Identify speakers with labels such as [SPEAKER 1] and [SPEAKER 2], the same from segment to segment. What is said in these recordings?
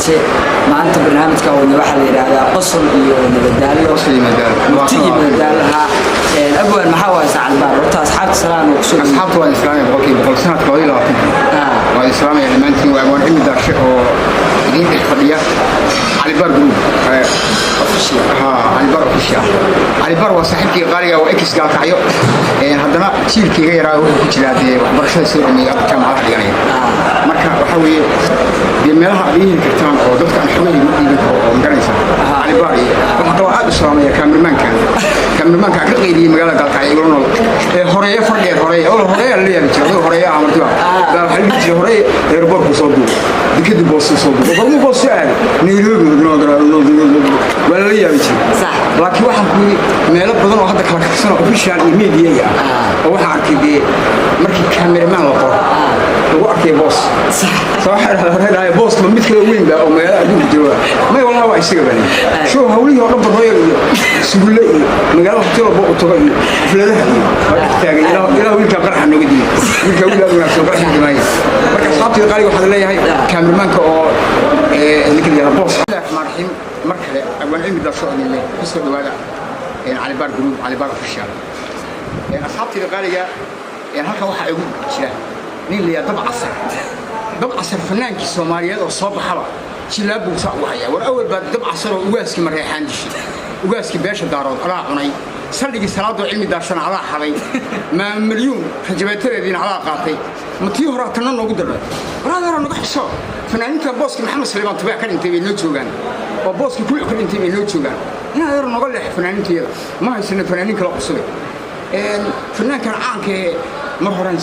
[SPEAKER 1] socotay maanta barnaamijka wadna waxa la yiraahdaa qosol iyo nabadgelyo madadaalaha abwan maxaa waa saacad baar horta asxaabta salaam oo kusoo
[SPEAKER 2] asxaabta waa islaamay boqol sanad koodii waa islaamay maanta waa waan cimid darshay oo idin fadhiya علي بار جروب علي بار official علي بار وصاحبتي قارية وإكس قال كعيو هذا شيء كي غيره وكجلاد وبرشة سوري كم عارف يعني مركب وحوي بملها بيه كتان أو دكتور عن حوالي مدينة أو مدرسة علي بار وحتى واحد السلامية كامل كان كغيري مقالة قال كعيو يقولون هرية فرقة هرية أول هرية اللي يعني تقول هرية عمرتها لا حلبي هرية يربط بصدق دكتور بوس صدق وهم بوس يعني نيلو ولا يا بيتي صح لكن واحد ميلاد بدن oo hadda kala kacsano official media waxa arkay markii cameraman la qoro lagu arkay boss صح هذا boss ma mid kale weyn ba oo meelaha ugu jooga ma walaal waa isaga bani shoo hawlihi oo dhan barooyo suulle magaalada hotel oo toga filadaha taagay ilaa wiilka qarxa nooga diiday wiilka wiilka soo qarxa dimaay marka saabtii qaali waxa leeyahay cameramanka oo ninka yara boss marxim markale أول علم درسوا أن يسوى الوضع على بار جروب على بار official أصحابتي الغالية هلك واحد يقول شيء نين اللي ضبع عصر فنان كسوماليات وصوب حلا شلاب وصاع وحيا والأول بعد ضبع عصر واسك مريحان دشي واسك باش دارود على عني سلقي صلاة علم درسنا على حري ما مليون حجبات الذين على قاطي متيو راه تنن ugu daray walaal aan naga xisho fanaaniinta booska maxamed Saleeman tabac ka intay inoo joogan oo booska ku ka intay inoo joogan ina yar naga leex fanaaniinta ma haysan fanaaniin kala cusub fanaankan caanka mar horaan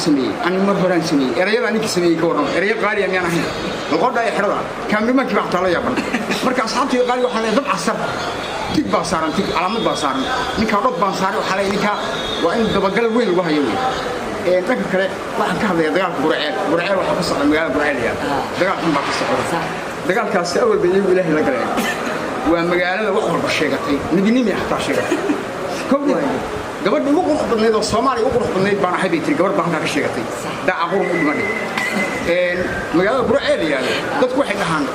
[SPEAKER 2] sameeyay erayada ninka sameeyay ka waran eray qaali aan ahayn noqoda ay xirada kaamiramanki baa taa la yaaban marka asxaabtii qaali waxaan leeyahay dab casar tig baa saaran tig calaamad baa saaran ninka dad baan saaray waxa la ninka waa in dabagal weyn lagu hayo dhanka kale waxaan ka hadlayaa dagaalka burceel waxa ka socda magaalada burceel dagaalkan baa ka socda dagaalkaas awal bay ilaahay la galeen waa magaalada wax walba sheegatay midnimo xataa sheegatay gabadh ugu qurux badneed oo Soomaaliya ugu qurux badneed baan ahay baytay gabadh baan ka sheegatay daa aqoon u dhimanay magaalada burceel yaalo dadku waxay dhahaan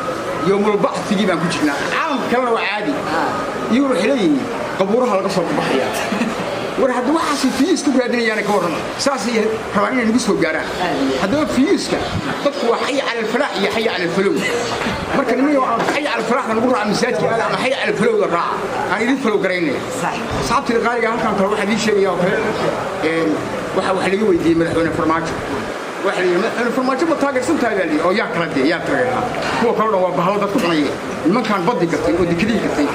[SPEAKER 2] yoomul bacthigi baan ku jirnaa caalamka kalena waa caadi iyo xilay qabuuraha laga soo baxaya ورحد واحد فيس كبر الدنيا أنا كورنا ساسي ربعنا نقصه جاران هذا فيس كا تقوى حي على الفلاح يحيى على الفلوس مركز مية حي على الفلاح نقول عن مساجد أنا حي على الفلوس الراعي أنا يريد فلوس قريني صعبت الغالي هم كان تروح هذه شيء يا واحد يجوا يدي ملحون فرماج واحد أنا فرماج ما تاجر سنت هذا اللي أو يا ترى هو كله هو بهذا الطبيعي المكان بدي قتي ودي كذي قتي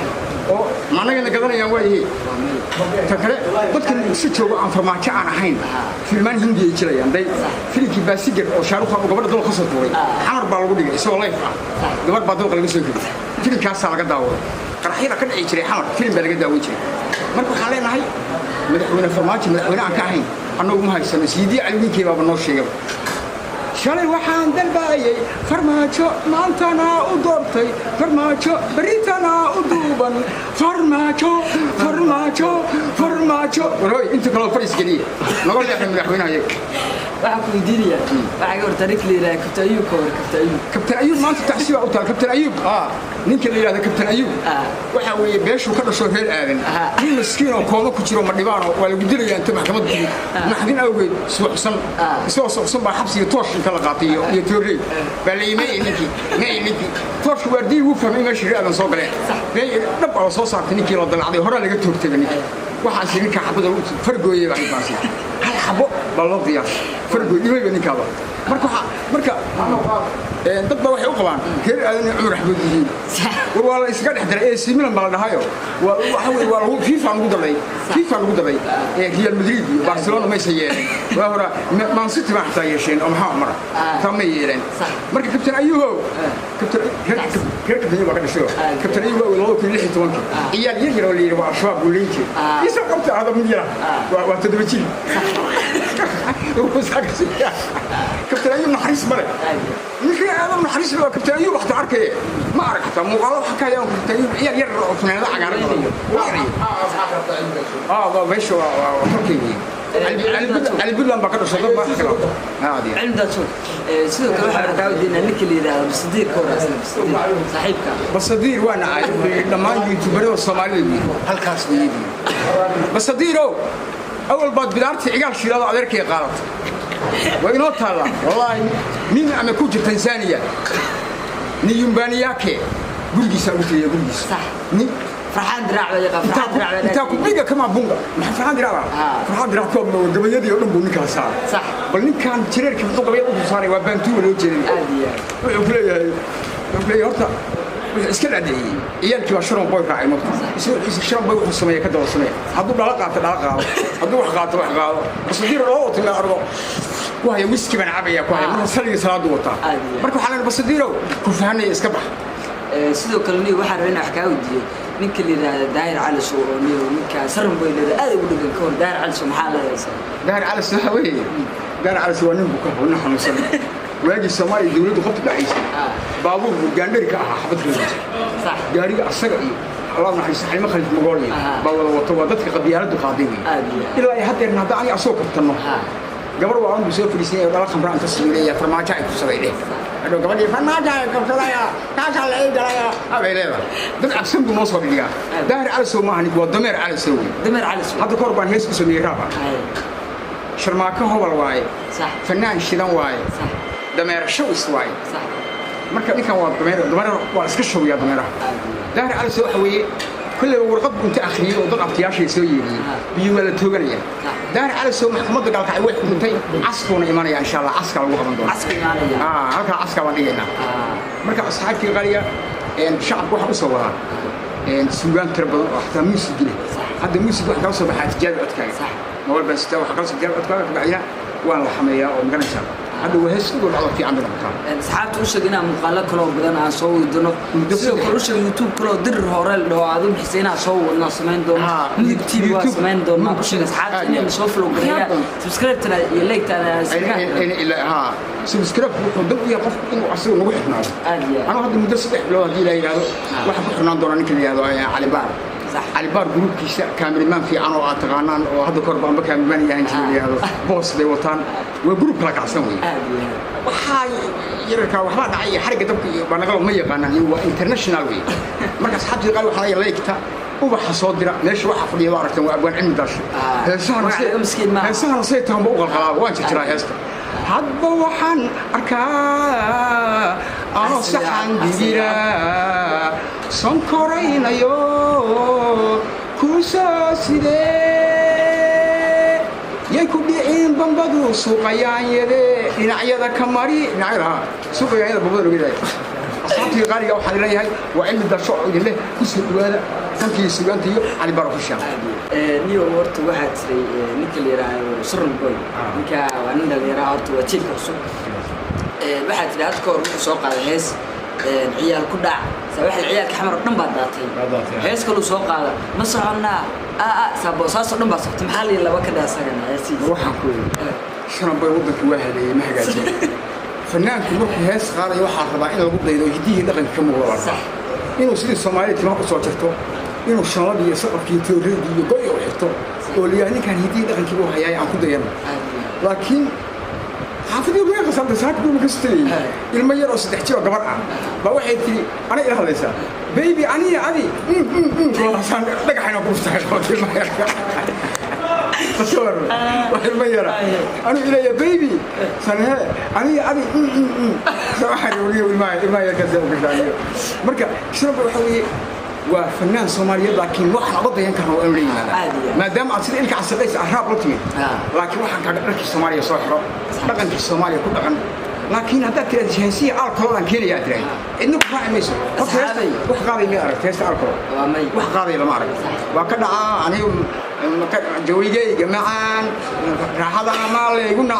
[SPEAKER 2] أو معناه إنك قدرنا يا وجهي تكره بدك نسيتوا عن فرماجة عن حين فيلمان هندي يجري يعني فيلم كباسيجر أو شاروخ أو قبل دول خصوص بوري حمر بالغودي يسوى الله قبل بعض دول قلبي سوكي فيلم كاس على قداو قرحينا كن يجري حمر فيلم بالغ قداو يجري مركو حالنا هاي مدحونا فرماجة مدحونا عن كاهين أنا ما هاي سنة سيدي علمي كيف بنوش شيء شالي waxaan dalbaayay farmaajo maantana u doortay farmaajo bariitana u duuban farmaajo waroy inta kala fariis galiye naga leexay madaxweynaha
[SPEAKER 1] waxaan ku diidiyaa waxa hor taariikh leeyahay kabtan ayub maanta taxsiib u taal kabtan ayub ninka la yiraahdo kabtan ayub waxa weeye beeshu ka dhasho reer aadan nin miskiin oo kooma ku jiro ma dhibaan waa lagu dilayaa inta maxkamadda maxdin awgeed suuxsan baa xabsiga toosh kala qaatiyo iyo toorey baleemay ninki toosh wardii uu fahmay meesha reedan soo galeen bay dhab oo soo saartay ninkii la dalacday hore laga toogtay ninki waxa si ninka xabada uu fargooyay baa intaasi hal xabo ballo diyaar fargooyay bay ninka marka dad baa waxay u qabaan reer aadan cumar axmed yihiin wala iska dhaxdar ee similan baa la dhahayo waxa weey waa FIFA ugu dalay Real Madrid iyo Barcelona ma yeeleen waa hore Man City ma xataa yeesheen oo maxaa mara tama yeeleen marka kabtan ayuho kabtan ayuho ka dhashay kabtan ayuho loo ku 16 iyal yar oo leeyahay waa shabaab guuleeyay isoo qabta hada midira waa tadabajin كابتن أيوب نحرس مره نحن هذا نحرس له كابتن أيوب وقت عركه ما أعرف حتى مقالة حكاية كابتن أيوب ير فنان عقارب والله بيشوا وتركي علي بدلان بقدر صدق ما كلام هذه
[SPEAKER 3] عندك شو sidoo kale waxa raawdina ninka liidaado Sadiir Kooraasna saaxiibka
[SPEAKER 1] Sadiir waana caayo dhamaan YouTuberada Soomaaliyeed halkaas weeyii Sadiiro awal baad bilaartii cigaal shilada adeerkay qaadatay waa inoo taala wallahi min ama ku jirta Tanzania ni yumbaniyake gurigiisa u tiriyo gurigiisa ni
[SPEAKER 3] فرحان دراع ولا فرحان دراع ولا
[SPEAKER 1] انت كبيره كما بونغا فرحان دراع فرحان دراع كوب غبيدي oo dhan buu ninka saar
[SPEAKER 3] صح
[SPEAKER 1] bal ninkan jireerkii wuxuu qabay uu saaray waa bantu loo jeeday
[SPEAKER 3] aadiya
[SPEAKER 1] wuxuu leeyahay horta iska dhaadiyay iyalkii waa sharon boy raacay marka isoo sharon boy wuxuu sameeyay ka dawsanay haduu dhalo qaato haduu wax qaato Sadiir oo tima argo waxa whisky baan cabaya ku hay marka saliga salaadu wata marka waxa la Sadiiro ku fahanay iska bax
[SPEAKER 3] sidoo kale ni waxa rabaa wax ka wadiyo ninka liidaada daayir cali soo oo ninka saran boy leeyahay aad ugu dhagan koor daayir cali soo maxaa la yeesay
[SPEAKER 1] daayir cali soo hawee daayir cali soo nin buka oo xanuunsan waagi Soomaaliya dawladdu qofka dhacaysay baabuur gaandhari ka ah xabadkiisa
[SPEAKER 3] صح
[SPEAKER 1] gaariga asaga iyo Allah ma xisay xilma khalif magaalada baa wada wato waa dadka qabyaaladu qaaday ilaa ay hadeerna hadda ani asoo kabtano gabar waa aan soo fariisay oo dhala khamraan ka sameeyay farmaajo ay ku sameeyay adoo gabadhii farmaajo ay ka sameeyay kaasha la ay galaya abeeleeda dad absan buu soo dhiga daahir cali soo maahani waa dameer cali soo hadda kor baan hees ku sameeyay raaba sharmaaka hobal waaye
[SPEAKER 3] صح
[SPEAKER 1] fanaan shidan waaye
[SPEAKER 3] صح
[SPEAKER 1] dameer shows waaye
[SPEAKER 3] صح
[SPEAKER 1] marka ninkan waa dameer waa iska showya dameeraha daahir cali soo waxa weeye كل ورقة أنت أخير وضع احتياجي يسوي بيوم لا توجنيه دار على سو محمد قال كعي واحد من تي عسكرون إيمانية إن شاء الله عسكر الله من دون
[SPEAKER 3] عسكر إيمانية
[SPEAKER 1] هذا عسكر ونيجنا مركز أصحاب في غالية إن شعب واحد صورها إن سوان تربى حتى موسيقى هذا موسيقى واحد قصة بحياة جابر أتكلم ما هو بس توا قصة جابر أتكلم بعدين وأنا الحمية ومجنون شاب هذا وهس يقول الله في عندنا مكان
[SPEAKER 3] أصحاب توشجنا مقالة كلام بدنا نسوي دنا سو كلوش يوتيوب كلام در هورال لو عادم حسين أسوي الناسمين دون يوتيوب واسمين دون ما بوش أصحاب إني نشوف لو قرية سبسكرايب ترى يلاك ترى
[SPEAKER 1] إلا ها سبسكرايب ودق يقف إنه عصير نوحنا أنا هذا المدرسة لو هذي لا يلا واحد حنا دوران كذي هذا على بار على بار جروب كيس كاميرمان في أنا وأتغنان وهذا كربان بكاميرمان يعني كذي هذا بوس ده وطن وجروب لك عسوي وحاي يركا وحنا دعي حركة دبكي بنقول ما يقانا هو انترناشونال وي مركز حد قالوا حنا يلايكتا وبحصودرا ليش واحد في الوقت وأبغى عند داش هالسنة نسيتهم بوق الغلاب وين ترى هسه حد وحن أركا أنا صحن ديرا سنكرين يو كوساسيدي يكون دين بمبدو سوقيان يدي نعيدا كماري نعيدا سوقيان يدا بمبدو كده أصحابي غالي أو حد ليه وعلم ده شو له كسر ولا كان سوقان تيو على بارك الشام
[SPEAKER 3] نيو ورت واحد نيكل يراعي سرن بوي نيكا وعندنا يراعي ورت وتيل كسر واحد لا أذكر سوق على هيس عيال كدا سواح العيال كحمر دم بداتي هيس كله سوق على مصرنا سبوا صاص دم بس محلي لا وكذا سجن هيسي
[SPEAKER 1] روحك شنو بيوضك واحد ما حاجة فنان كمرك هيس قال يوحى ربع إنه يقول له يديه دقن كم والله
[SPEAKER 3] صح
[SPEAKER 1] إنه سيد الصومالي تما قصوا ترتو إنه الشمال يسقف في توريد يقوي وحطه واللي يعني كان يديه دقن كم هو حياة عن كده يوم لكن حافظ يقول يا قصد ساعات يقول مكستري المية رأس تحتيه وقبرها بواحد تري أنا إله ليس بيبي أنا أبي والله سان دقة حنا بوستها شوتي المية تصور المية أنا إلى يا بيبي سان أنا أبي واحد يقول لي المية كذا وكذا مركب شنو بحوي وفنان صومالي لكن واحد عبده ينكره أمرين ما دام أصير إلك على السقيس أحراب لطمي لكن واحد كان ركي الصومالي صحرا لكن الصومالي كل لكن لكن هذا كذا جنسية الكل كذا يا ترى إنه كفاية ميسو وحقاضي ما أعرف تيست الكل وحقاضي لما أعرف وكذا أنا جويجي جماعة راح هذا مال يقولنا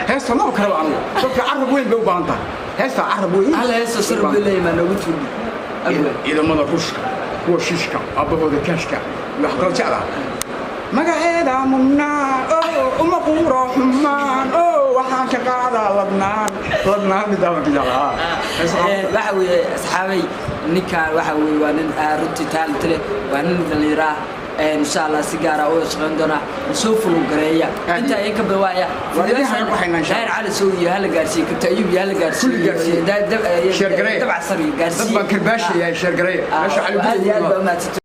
[SPEAKER 1] هسه ما بكره عنه شوف عرب وين بوبانتا هسه عرب وين
[SPEAKER 3] هلا هسه صار بالله ما نقول
[SPEAKER 1] إذا ما نقولش هو شيشكا أبوه ذكاشكا يحضر شعلا ما قاعد عمنا أم قورة حمان وحنا شقادة لبنان بدأنا كذا
[SPEAKER 3] وحوي أصحابي نكال وحوي وانن رتي تالتله وانن ذليرة إن شاء الله سيجارة أو شغلنا دونا نشوف القرية أنت إيه كبوايا غير على سوي هلا قارسي كنت أيوب يا هلا قارسي
[SPEAKER 1] كل قارسي
[SPEAKER 3] ده
[SPEAKER 1] شرقرية
[SPEAKER 3] تبع سري قارسي
[SPEAKER 1] طبعا كرباشي يا شرقرية
[SPEAKER 3] هذه